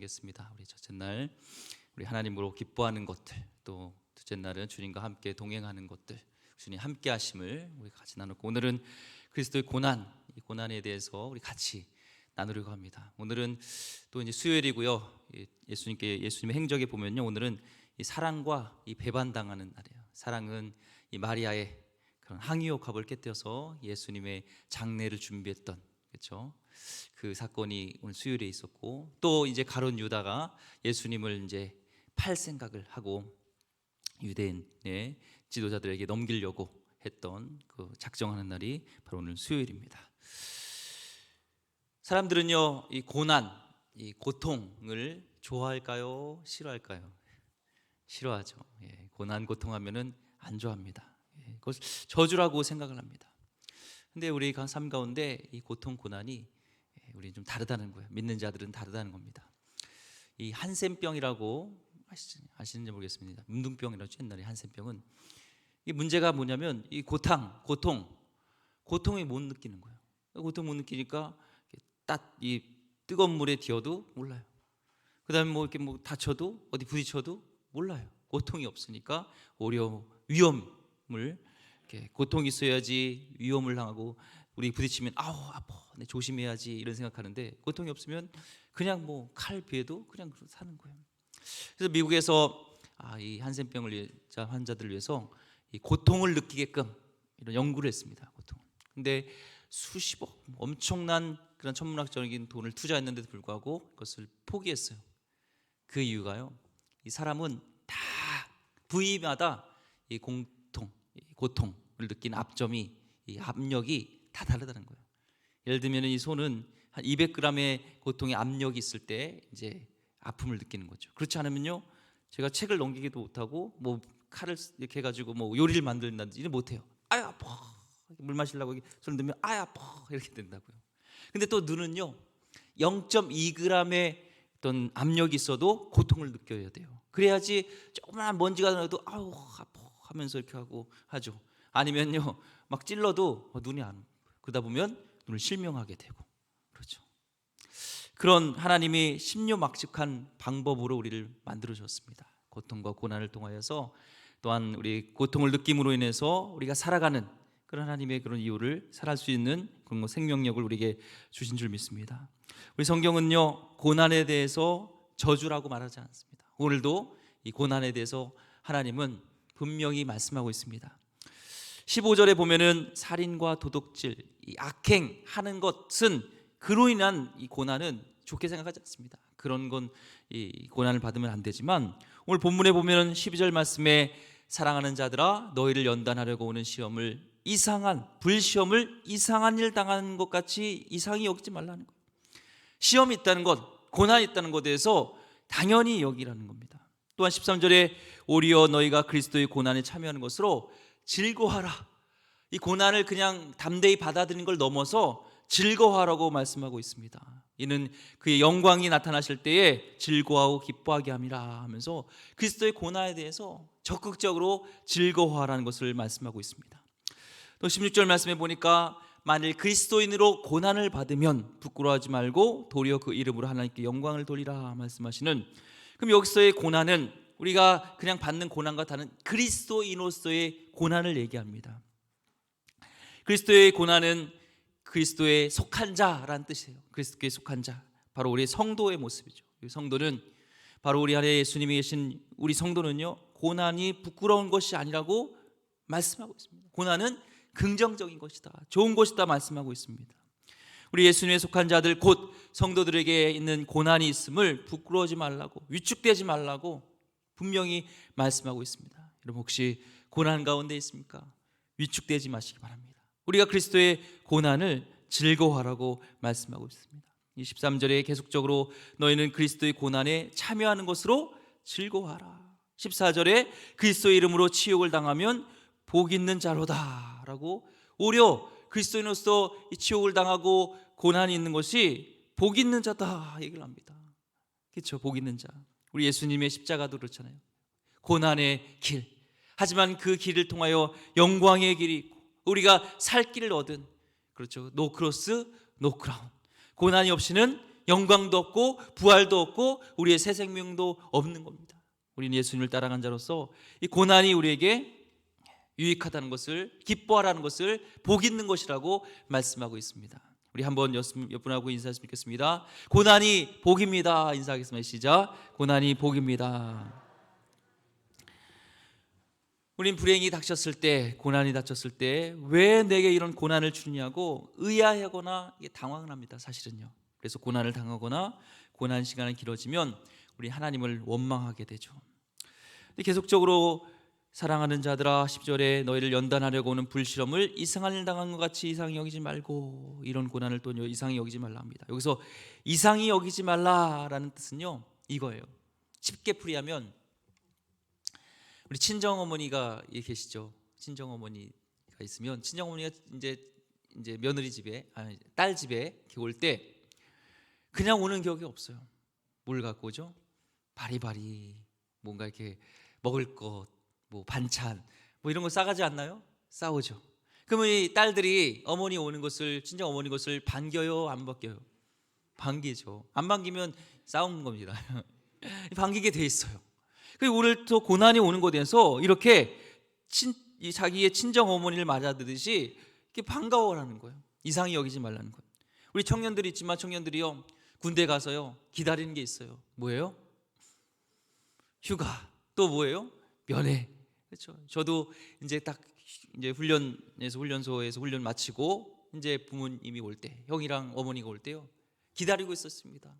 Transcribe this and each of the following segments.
나누겠습니다. 우리 첫째 날 우리 하나님으로 기뻐하는 것들, 또 둘째 날은 주님과 함께 동행하는 것들, 주님 함께 하심을 우리 같이 나누고, 오늘은 그리스도의 고난, 이 고난에 대해서 우리 같이 나누려고 합니다. 오늘은 또 이제 수요일이고요. 예수님의 행적에 보면요, 오늘은 이 사랑과 이 배반당하는 날이에요. 사랑은 이 마리아의 그런 항유혹합을 깨뜨려서 예수님의 장례를 준비했던, 그렇죠? 그 사건이 오늘 수요일에 있었고, 또 이제 가룟 유다가 예수님을 이제 팔 생각을 하고 유대인의 지도자들에게 넘기려고 했던 그 작정하는 날이 바로 오늘 수요일입니다. 사람들은요, 이 고난, 이 고통을 좋아할까요? 싫어할까요? 싫어하죠. 고난, 고통하면은 안 좋아합니다. 그것을 저주라고 생각을 합니다. 근데 우리 삶 가운데 이 고통, 고난이 우리 좀 다르다는 거예요. 믿는 자들은 다르다는 겁니다. 이 한센병이라고 아시는지 모르겠습니다. 문둥병이라고 옛날에 한센병은, 이 문제가 뭐냐면 이 고통이 못 느끼는 거예요. 고통 못 느끼니까 딱 이 뜨거운 물에 디어도 몰라요. 그다음에 뭐 이렇게 뭐 다쳐도 어디 부딪혀도 몰라요. 고통이 없으니까 오히려 위험을, 이렇게 고통이 있어야지 위험을 당하고, 우리 부딪히면 아우 아파, 조심해야지 이런 생각하는데, 고통이 없으면 그냥 뭐 칼 비에도 그냥 사는 거예요. 그래서 미국에서 이 한센병을 환자들을 위해서 이 고통을 느끼게끔 이런 연구를 했습니다. 고통. 근데 수십억, 엄청난 그런 천문학적인 돈을 투자했는데도 불구하고 그것을 포기했어요. 그 이유가요, 이 사람은 다 부위마다 이 고통을 느끼는 압점이, 이 압력이 다 다르다는 거예요. 예를 들면 이 손은 한 200g의 고통의 압력이 있을 때 이제 아픔을 느끼는 거죠. 그렇지 않으면요, 제가 책을 넘기기도 못하고 뭐 칼을 이렇게 해가지고 뭐 요리를 만든다든지 이런 못해요. 아유 아파. 물 마시려고 손을 들면 아유 아파 이렇게 된다고요. 근데 또 눈은요, 0.2g의 어떤 압력이 있어도 고통을 느껴야 돼요. 그래야지 조그만 먼지가 나도 아우 아파 하면서 이렇게 하죠. 아니면요, 막 찔러도 눈이 안 오고, 그러다 보면 눈을 실명하게 되고, 그렇죠. 그런 하나님이 신묘막측한 방법으로 우리를 만들어 줬습니다. 고통과 고난을 통하여서, 또한 우리 고통을 느낌으로 인해서 우리가 살아가는 그런 하나님의 그런 이유를 살아갈 수 있는 그런 생명력을 우리에게 주신 줄 믿습니다. 우리 성경은요, 고난에 대해서 저주라고 말하지 않습니다. 오늘도 이 고난에 대해서 하나님은 분명히 말씀하고 있습니다. 15절에 보면은 살인과 도둑질, 이 악행하는 것은, 그로 인한 이 고난은 좋게 생각하지 않습니다. 그런 건 이 고난을 받으면 안 되지만, 오늘 본문에 보면 12절 말씀에 사랑하는 자들아 너희를 연단하려고 오는 불시험을 이상한 일 당하는 것 같이 이상히 여기지 말라는 거예요. 시험이 있다는 것, 고난이 있다는 것에 대해서 당연히 여기라는 겁니다. 또한 13절에 오히려 너희가 그리스도의 고난에 참여하는 것으로 즐거워하라. 이 고난을 그냥 담대히 받아들이는 걸 넘어서 즐거워하라고 말씀하고 있습니다. 이는 그의 영광이 나타나실 때에 즐거워하고 기뻐하게 함이라 하면서 그리스도의 고난에 대해서 적극적으로 즐거워하라는 것을 말씀하고 있습니다. 또 16절 말씀에 보니까 만일 그리스도인으로 고난을 받으면 부끄러워하지 말고 도리어 그 이름으로 하나님께 영광을 돌리라 말씀하시는, 그럼 여기서의 고난은 우리가 그냥 받는 고난과 다른 그리스도인으로서의 고난을 얘기합니다. 그리스도의 고난은 그리스도에 속한 자라는 뜻이에요. 그리스도께 속한 자, 바로 우리 성도의 모습이죠. 성도는 바로 우리 안에 예수님이 계신 우리 성도는요, 고난이 부끄러운 것이 아니라고 말씀하고 있습니다. 고난은 긍정적인 것이다, 좋은 것이다 말씀하고 있습니다. 우리 예수님에 속한 자들, 곧 성도들에게 있는 고난이 있음을 부끄러워하지 말라고, 위축되지 말라고 분명히 말씀하고 있습니다. 여러분 혹시 고난 가운데 있습니까? 위축되지 마시기 바랍니다. 우리가 그리스도의 고난을 즐거워하라고 말씀하고 있습니다. 13절에 계속적으로 너희는 그리스도의 고난에 참여하는 것으로 즐거워하라. 14절에 그리스도의 이름으로 치욕을 당하면 복 있는 자로다 라고, 오히려 그리스도인으로서 이 치욕을 당하고 고난이 있는 것이 복 있는 자다 얘기를 합니다. 그렇죠, 복 있는 자. 우리 예수님의 십자가도 그렇잖아요. 고난의 길, 하지만 그 길을 통하여 영광의 길이 있고 우리가 살 길을 얻은, 그렇죠, 노 크로스 노 크라운, 고난이 없이는 영광도 없고 부활도 없고 우리의 새 생명도 없는 겁니다. 우리는 예수님을 따라간 자로서 이 고난이 우리에게 유익하다는 것을, 기뻐하라는 것을, 복 있는 것이라고 말씀하고 있습니다. 우리 한번 옆 분하고 인사했으면 좋겠습니다. 고난이 복입니다. 인사하겠습니다. 시작. 고난이 복입니다. 우린 불행이 닥쳤을 때, 고난이 닥쳤을 때 왜 내게 이런 고난을 주느냐고 의아해하거나 당황을 합니다. 사실은요. 그래서 고난을 당하거나 고난 시간이 길어지면 우리 하나님을 원망하게 되죠. 근데 계속적으로 사랑하는 자들아 10절에 너희를 연단하려고 오는 불시험을 이상한 일 당한 것 같이 이상히 여기지 말고, 이런 고난을 또 이상히 여기지 말라 합니다. 여기서 이상히 여기지 말라라는 뜻은요 이거예요. 쉽게 풀이하면 우리 친정어머니가 계시죠. 친정어머니가 있으면 친정어머니가 이제 며느리 집에, 딸 집에 올 때 그냥 오는 격이 없어요. 뭘 갖고 오죠? 바리바리 뭔가 이렇게 먹을 것, 뭐 반찬, 뭐 이런 거 싸가지 않나요? 싸우죠. 그러면 이 딸들이 어머니 오는 것을, 친정 어머니 것을 반겨요, 안 반겨요? 반기죠. 안 반기면 싸우는 겁니다. 반기게 돼 있어요. 그리고 오늘 또 고난이 오는 것에 대해서 이렇게 자기의 친정 어머니를 맞아들듯이 이렇게 반가워하는 거예요. 이상히 여기지 말라는 거예요. 우리 청년들이 있지만 청년들이요 군대 가서요 기다리는 게 있어요. 뭐예요? 휴가. 또 뭐예요? 면회. 그렇죠. 저도 이제 딱 훈련소에서 훈련 마치고 이제 부모님이 올 때, 형이랑 어머니가 올 때요 기다리고 있었습니다.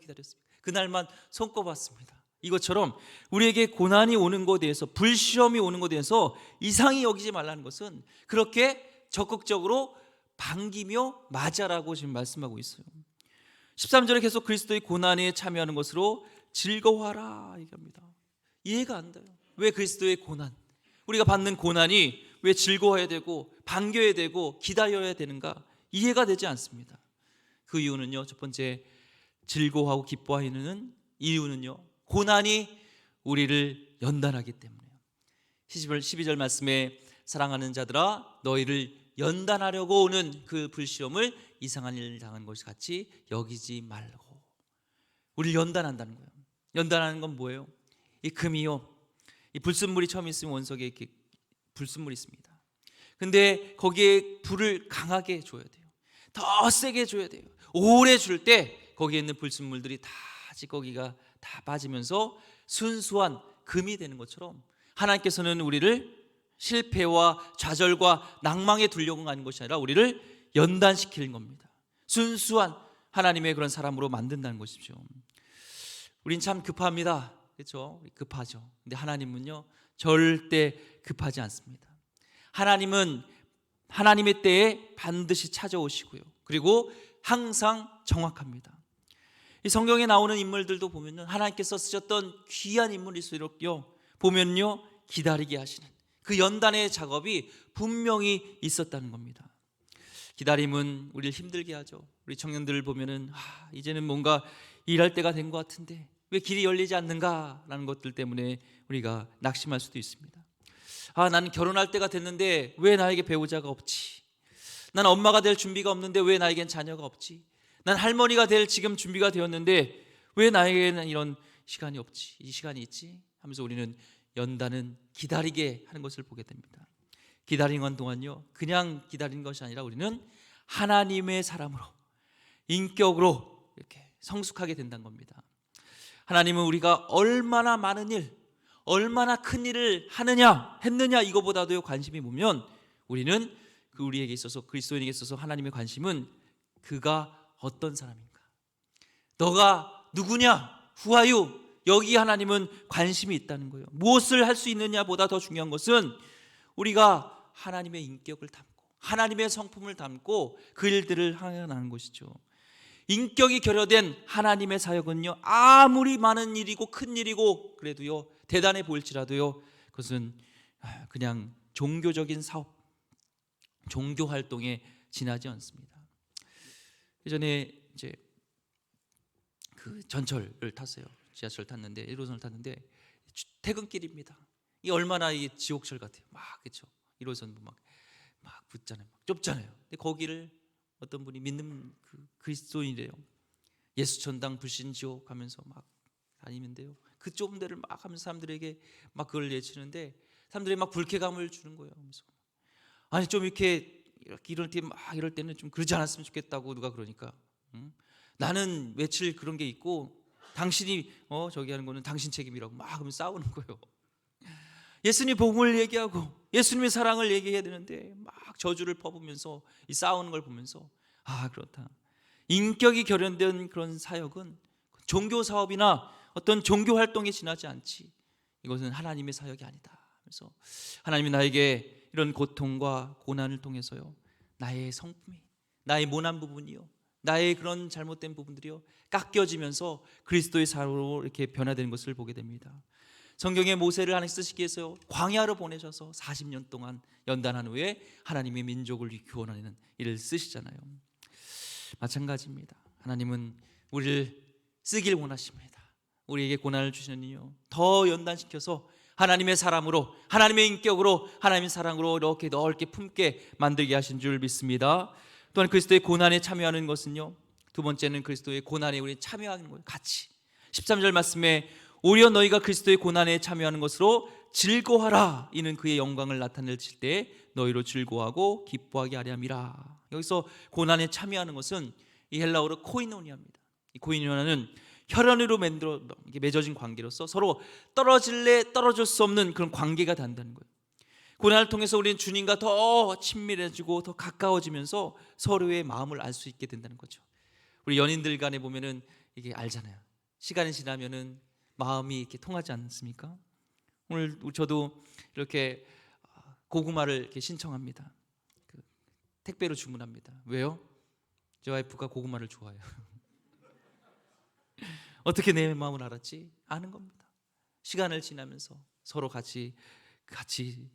기다렸습니다. 그날만 손꼽았습니다. 이것처럼 우리에게 고난이 오는 것에 대해서, 불시험이 오는 것에 대해서 이상히 여기지 말라는 것은 그렇게 적극적으로 반기며 맞아라고 지금 말씀하고 있어요. 13절에 계속 그리스도의 고난에 참여하는 것으로 즐거워하라 얘기합니다. 이해가 안 돼요. 왜 그리스도의 고난, 우리가 받는 고난이 왜 즐거워해야 되고 반겨야 되고 기다려야 되는가 이해가 되지 않습니다. 그 이유는요, 첫 번째, 즐거워하고 기뻐하는 이유는요, 고난이 우리를 연단하기 때문에요. 12절 말씀에 사랑하는 자들아 너희를 연단하려고 오는 그 불시험을 이상한 일을 당한 것이 같이 여기지 말고. 우리를 연단한다는 거예요. 연단하는 건 뭐예요? 이 금이요, 이 불순물이 처음 있으면 원석에 이렇게 불순물이 있습니다. 근데 거기에 불을 강하게 줘야 돼요. 더 세게 줘야 돼요. 오래 줄 때 거기에 있는 불순물들이 다 찌꺼기가 다 빠지면서 순수한 금이 되는 것처럼 하나님께서는 우리를 실패와 좌절과 낭망에 두려고 하는 것이 아니라 우리를 연단시키는 겁니다. 순수한 하나님의 그런 사람으로 만든다는 것이죠. 우린 참 급합니다. 그렇죠? 급하죠. 근데 하나님은요 절대 급하지 않습니다. 하나님은 하나님의 때에 반드시 찾아오시고요, 그리고 항상 정확합니다. 이 성경에 나오는 인물들도 보면요, 하나님께서 쓰셨던 귀한 인물일수록요 보면요 기다리게 하시는 그 연단의 작업이 분명히 있었다는 겁니다. 기다림은 우리를 힘들게 하죠. 우리 청년들을 보면은 이제는 뭔가 일할 때가 된 것 같은데 왜 길이 열리지 않는가라는 것들 때문에 우리가 낙심할 수도 있습니다. 나는 결혼할 때가 됐는데 왜 나에게 배우자가 없지? 난 엄마가 될 준비가 없는데 왜 나에겐 자녀가 없지? 난 할머니가 될 지금 준비가 되었는데 왜 나에게는 이런 시간이 없지? 이 시간이 있지? 하면서 우리는 연단은 기다리게 하는 것을 보게 됩니다. 기다리는 동안요 그냥 기다리는 것이 아니라 우리는 하나님의 사람으로, 인격으로 이렇게 성숙하게 된다는 겁니다. 하나님은 우리가 얼마나 많은 일, 얼마나 큰 일을 했느냐 이거보다도 관심이 보면 우리는 우리에게 있어서, 그리스도인에게 있어서 하나님의 관심은 그가 어떤 사람인가, 너가 누구냐, who are you? 여기 하나님은 관심이 있다는 거예요. 무엇을 할 수 있느냐보다 더 중요한 것은 우리가 하나님의 인격을 담고 하나님의 성품을 담고 그 일들을 하는 것이죠. 인격이 결여된 하나님의 사역은요 아무리 많은 일이고 큰 일이고 그래도요 대단해 보일지라도요 그것은 그냥 종교적인 사업, 종교 활동에 지나지 않습니다. 예전에 이제 그 전철을 탔어요. 지하철 탔는데 1호선을 탔는데 퇴근길입니다. 이 얼마나 이 지옥철 같아요. 그렇죠. 1호선 막 붙잖아요. 좁잖아요. 근데 거기를 어떤 분이 믿는 그 그리스도인이래요. 예수천당 불신지옥 하면서 막 다니는데요. 그 좁은 데를 막 하면서 사람들에게 막 그걸 외치는데 사람들이 막 불쾌감을 주는 거예요. 그래서 아니 좀 이렇게 이럴 때 막 이럴 때는 좀 그러지 않았으면 좋겠다고 누가 그러니까 나는 외칠 그런 게 있고 당신이 저기 하는 거는 당신 책임이라고 막 하면 싸우는 거예요. 예수님 복음을 얘기하고 예수님의 사랑을 얘기해야 되는데 막 저주를 퍼부면서 이 싸우는 걸 보면서 아 그렇다. 인격이 결연된 그런 사역은 종교 사업이나 어떤 종교 활동에 지나지 않지. 이것은 하나님의 사역이 아니다. 그래서 하나님이 나에게 이런 고통과 고난을 통해서요, 나의 성품이, 나의 모난 부분이요, 나의 그런 잘못된 부분들이요 깎여지면서 그리스도의 사람으로 이렇게 변화되는 것을 보게 됩니다. 성경의 모세를 하나님 쓰시기 위해서 광야로 보내셔서 40년 동안 연단한 후에 하나님의 민족을 구원하는 일을 쓰시잖아요. 마찬가지입니다. 하나님은 우리를 쓰길 원하십니다. 우리에게 고난을 주시는 이유 더 연단시켜서 하나님의 사람으로, 하나님의 인격으로, 하나님의 사랑으로 이렇게 넓게 품게 만들게 하신 줄 믿습니다. 또한 그리스도의 고난에 참여하는 것은요, 두 번째는 그리스도의 고난에 우리 참여하는 거예요. 같이 13절 말씀에 오히려 너희가 그리스도의 고난에 참여하는 것으로 즐거워하라. 이는 그의 영광을 나타낼 때 너희로 즐거워하고 기뻐하게 하려 함이라. 여기서 고난에 참여하는 것은 이 헬라어로 코이노니아입니다. 이 코이노니아는 혈연으로 맺어진 관계로서 서로 떨어질래 떨어질 수 없는 그런 관계가 된다는 거예요. 고난을 통해서 우리는 주님과 더 친밀해지고 더 가까워지면서 서로의 마음을 알 수 있게 된다는 거죠. 우리 연인들 간에 보면은 이게 알잖아요. 시간이 지나면은 마음이 이렇게 통하지 않습니까? 오늘 저도 이렇게 고구마를 이렇게 신청합니다. 택배로 주문합니다. 왜요? 제 와이프가 고구마를 좋아해요. 어떻게 내 마음을 알았지? 아는 겁니다. 시간을 지나면서 서로 같이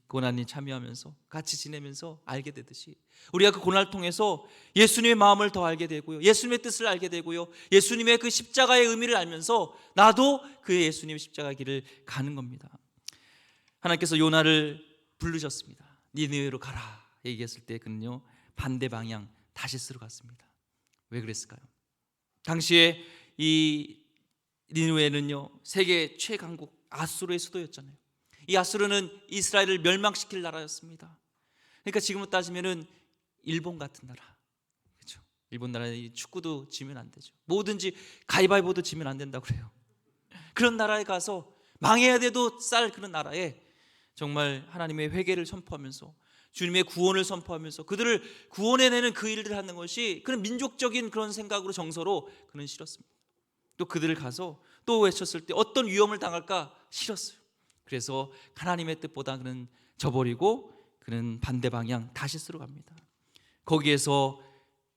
고난에 참여하면서 같이 지내면서 알게 되듯이 우리가 그 고난을 통해서 예수님의 마음을 더 알게 되고요, 예수님의 뜻을 알게 되고요, 예수님의 그 십자가의 의미를 알면서 나도 그의 예수님의 십자가 길을 가는 겁니다. 하나님께서 요나를 부르셨습니다. 니느웨로 가라 얘기했을 때 그는요 반대 방향 다시스로 갔습니다. 왜 그랬을까요? 당시에 이 니느웨는요 세계 최강국 아수르의 수도였잖아요. 이 아수르는 이스라엘을 멸망시킬 나라였습니다. 그러니까 지금으로 따지면은 일본 같은 나라, 그렇죠? 일본 나라에 축구도 지면 안 되죠. 뭐든지 가위바위보도 지면 안 된다고 그래요. 그런 나라에 가서 망해야 돼도 쌀 그런 나라에 정말 하나님의 회개를 선포하면서 주님의 구원을 선포하면서 그들을 구원해내는 그 일을 하는 것이 그런 민족적인 그런 생각으로 정서로 그는 싫었습니다. 또 그들을 가서 또 외쳤을 때 어떤 위험을 당할까 싫었어요. 그래서 하나님의 뜻보다 그는 저버리고 그는 반대 방향 다시스로 갑니다. 거기에서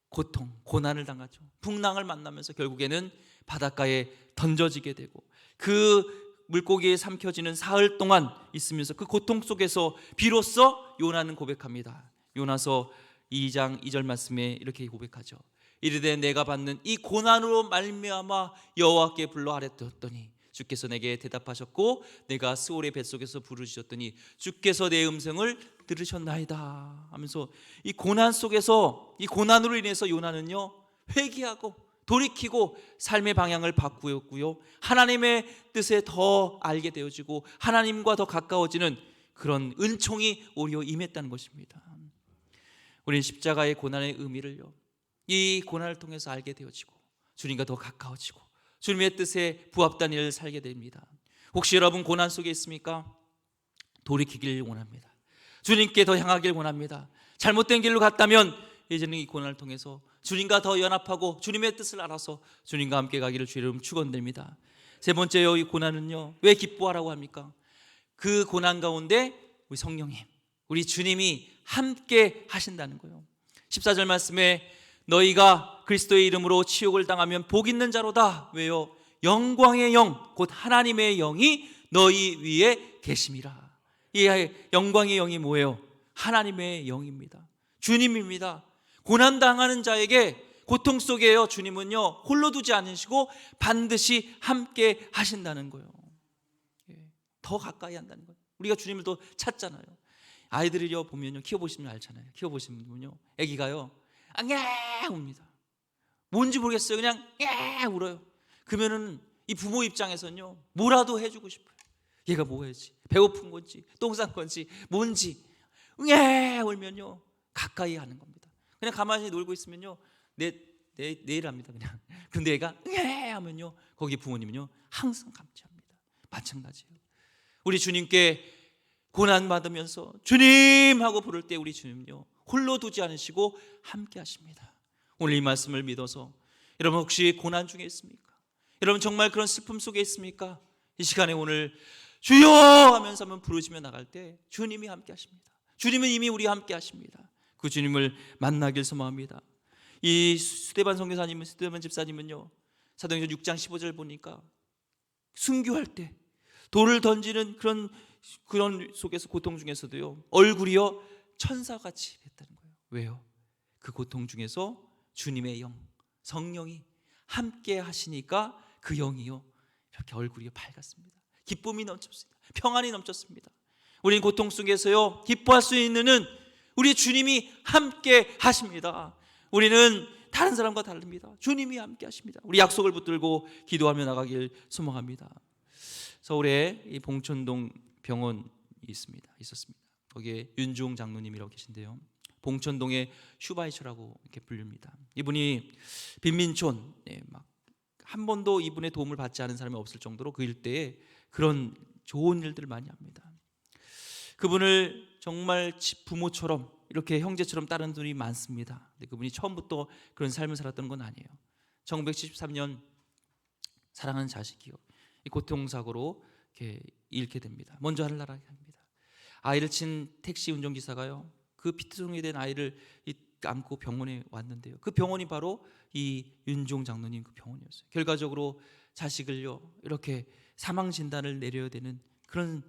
고통, 고난을 당하죠. 풍랑을 만나면서 결국에는 바닷가에 던져지게 되고 그 물고기에 삼켜지는 사흘 동안 있으면서 그 고통 속에서 비로소 요나는 고백합니다. 요나서 2장 2절 말씀에 이렇게 고백하죠. 이르되 내가 받는 이 고난으로 말미암아 여호와께 불러 아뢰었더니 주께서 내게 대답하셨고 내가 스올의 뱃속에서 부르짖었더니 주께서 내 음성을 들으셨나이다 하면서 이 고난 속에서 이 고난으로 인해서 요나는요 회개하고 돌이키고 삶의 방향을 바꾸었고요, 하나님의 뜻에 더 알게 되어지고 하나님과 더 가까워지는 그런 은총이 오히려 임했다는 것입니다. 우리는 십자가의 고난의 의미를요 이 고난을 통해서 알게 되어지고 주님과 더 가까워지고 주님의 뜻에 부합된 일을 살게 됩니다. 혹시 여러분 고난 속에 있습니까? 돌이키길 원합니다. 주님께 더 향하길 원합니다. 잘못된 길로 갔다면 이제는 이 고난을 통해서 주님과 더 연합하고 주님의 뜻을 알아서 주님과 함께 가기를 주의 이름 축원드립니다. 세 번째요, 이 고난은요 왜 기뻐하라고 합니까? 그 고난 가운데 우리 성령님, 우리 주님이 함께 하신다는 거예요. 14절 말씀에 너희가 그리스도의 이름으로 치욕을 당하면 복 있는 자로다. 왜요? 영광의 영 곧 하나님의 영이 너희 위에 계심이라. 이 영광의 영이 뭐예요? 하나님의 영입니다. 주님입니다. 고난당하는 자에게 고통 속에요 주님은요 홀로 두지 않으시고 반드시 함께 하신다는 거예요. 더 가까이 한다는 거예요. 우리가 주님을 더 찾잖아요. 아이들이요 보면요 키워보시면 알잖아요. 키워보시면요 아기가요 앙야 옵니다. 뭔지 모르겠어요. 그냥 울어요. 그러면은 이 부모 입장에서는요, 뭐라도 해주고 싶어요. 얘가 뭐야지, 배고픈 건지 똥 싼 건지 뭔지 울면요 가까이 하는 겁니다. 그냥 가만히 놀고 있으면요 내일 합니다. 그냥. 그런데 얘가 하면요 거기 부모님은요 항상 감지합니다. 마찬가지예요. 우리 주님께 고난 받으면서 주님 하고 부를 때 우리 주님은요 홀로 두지 않으시고 함께 하십니다. 오늘 이 말씀을 믿어서 여러분 혹시 고난 중에 있습니까? 여러분 정말 그런 슬픔 속에 있습니까? 이 시간에 오늘 주여 하면서 한번 부르시며 나갈 때 주님이 함께 하십니다. 주님은 이미 우리와 함께 하십니다. 그 주님을 만나길 소망합니다. 이 스데반 선교사님은, 스데반 집사님은요 사도행전 6장 15절 보니까 순교할 때 돌을 던지는 그런 속에서 고통 중에서도요 얼굴이요 천사같이 됐다는 거예요. 왜요? 그 고통 중에서 주님의 영, 성령이 함께 하시니까 그 영이요 이렇게 얼굴이 밝았습니다. 기쁨이 넘쳤습니다. 평안이 넘쳤습니다. 우리는 고통 속에서요 기뻐할 수 있는 우리 주님이 함께 하십니다. 우리는 다른 사람과 다릅니다. 주님이 함께 하십니다. 우리 약속을 붙들고 기도하며 나가길 소망합니다. 서울에 이 봉천동 병원이 있었습니다. 거기에 윤주홍 장로님이라고 계신데요, 봉천동의 슈바이처라고 이렇게 불립니다. 이분이 빈민촌, 막 한 번도 이분의 도움을 받지 않은 사람이 없을 정도로 그 일대에 그런 좋은 일들을 많이 합니다. 그분을 정말 부모처럼 이렇게 형제처럼 따르는 분이 많습니다. 근데 그분이 처음부터 그런 삶을 살았던 건 아니에요. 1973년 사랑하는 자식이요 이 교통사고로 이렇게 잃게 됩니다. 먼저 하늘나라에 갑니다. 아이를 친 택시 운전기사가요 그 피투성이 된 아이를 안고 병원에 왔는데요, 그 병원이 바로 이 윤종 장로님 그 병원이었어요. 결과적으로 자식을요 이렇게 사망 진단을 내려야 되는 그런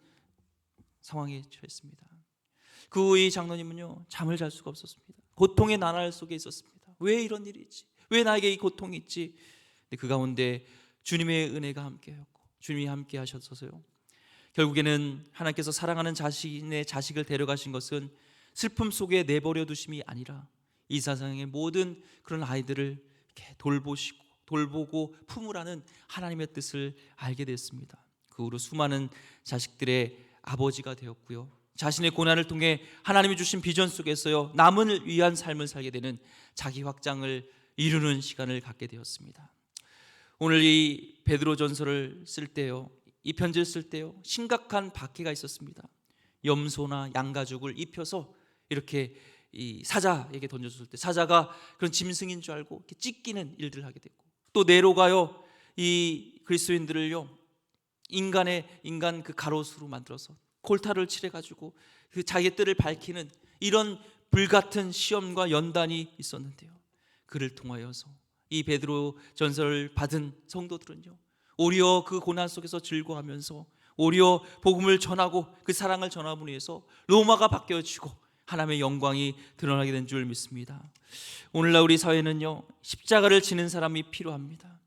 상황에 처했습니다. 그 후 이 장로님은요 잠을 잘 수가 없었습니다. 고통의 나날 속에 있었습니다. 왜 이런 일이 있지? 왜 나에게 이 고통이 있지? 근데 그 가운데 주님의 은혜가 함께하였고 주님이 함께 하셨어서요 결국에는 하나님께서 사랑하는 자신의 자식을 데려가신 것은 슬픔 속에 내버려 두심이 아니라 이 세상의 모든 그런 아이들을 이렇게 돌보고 품으라는 하나님의 뜻을 알게 됐습니다. 그 후로 수많은 자식들의 아버지가 되었고요, 자신의 고난을 통해 하나님이 주신 비전 속에서요 남을 위한 삶을 살게 되는 자기 확장을 이루는 시간을 갖게 되었습니다. 오늘 이 베드로전서를 쓸 때요, 이 편지를 쓸 때요 심각한 박해가 있었습니다. 염소나 양가죽을 입혀서 이렇게 이 사자에게 던져줬을 때 사자가 그런 짐승인 줄 알고 이렇게 찢기는 일들을 하게 됐고, 또 네로가요 이 그리스도인들을요 인간 그 가로수로 만들어서 골타를 칠해가지고 그 자기의 뜰을 밝히는 이런 불같은 시험과 연단이 있었는데요, 그를 통하여서 이 베드로 전서를 받은 성도들은요 오히려 그 고난 속에서 즐거워하면서 오히려 복음을 전하고 그 사랑을 전함으로 해서 로마가 바뀌어지고 하나님의 영광이 드러나게 된 줄 믿습니다. 오늘날 우리 사회는요 십자가를 지는 사람이 필요합니다.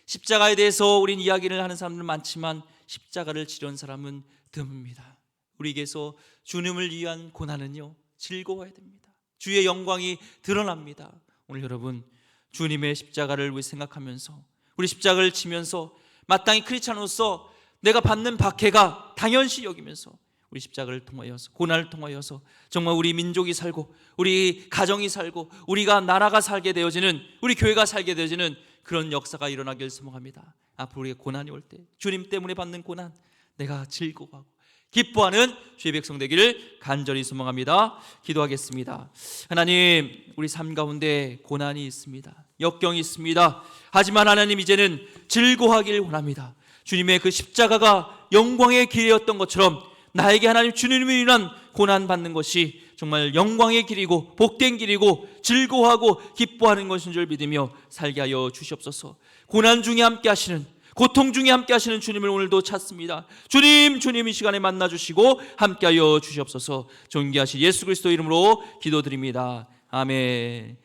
십자가에 대해서 우린 이야기를 하는 사람들은 많지만 십자가를 지려는 사람은 드뭅니다. 우리에게서 주님을 위한 고난은요 즐거워야 됩니다. 주의 영광이 드러납니다. 오늘 여러분 주님의 십자가를 우리 생각하면서 우리 십자가를 지면서 마땅히 크리스찬으로서 내가 받는 박해가 당연시 여기면서 우리 십자가를 통하여서 고난을 통하여서 정말 우리 민족이 살고 우리 가정이 살고 우리가 나라가 살게 되어지는 우리 교회가 살게 되어지는 그런 역사가 일어나길 소망합니다. 앞으로 우리가 고난이 올 때 주님 때문에 받는 고난 내가 즐거워하고 기뻐하는 주의 백성 되기를 간절히 소망합니다. 기도하겠습니다. 하나님, 우리 삶 가운데 고난이 있습니다. 역경이 있습니다. 하지만 하나님 이제는 즐거워하길 원합니다. 주님의 그 십자가가 영광의 길이었던 것처럼 나에게 하나님 주님을 위한 고난 받는 것이 정말 영광의 길이고 복된 길이고 즐거워하고 기뻐하는 것인 줄 믿으며 살게 하여 주시옵소서. 고난 중에 함께 하시는, 고통 중에 함께 하시는 주님을 오늘도 찾습니다. 주님 이 시간에 만나 주시고 함께 하여 주시옵소서. 존귀하신 예수 그리스도 이름으로 기도드립니다. 아멘.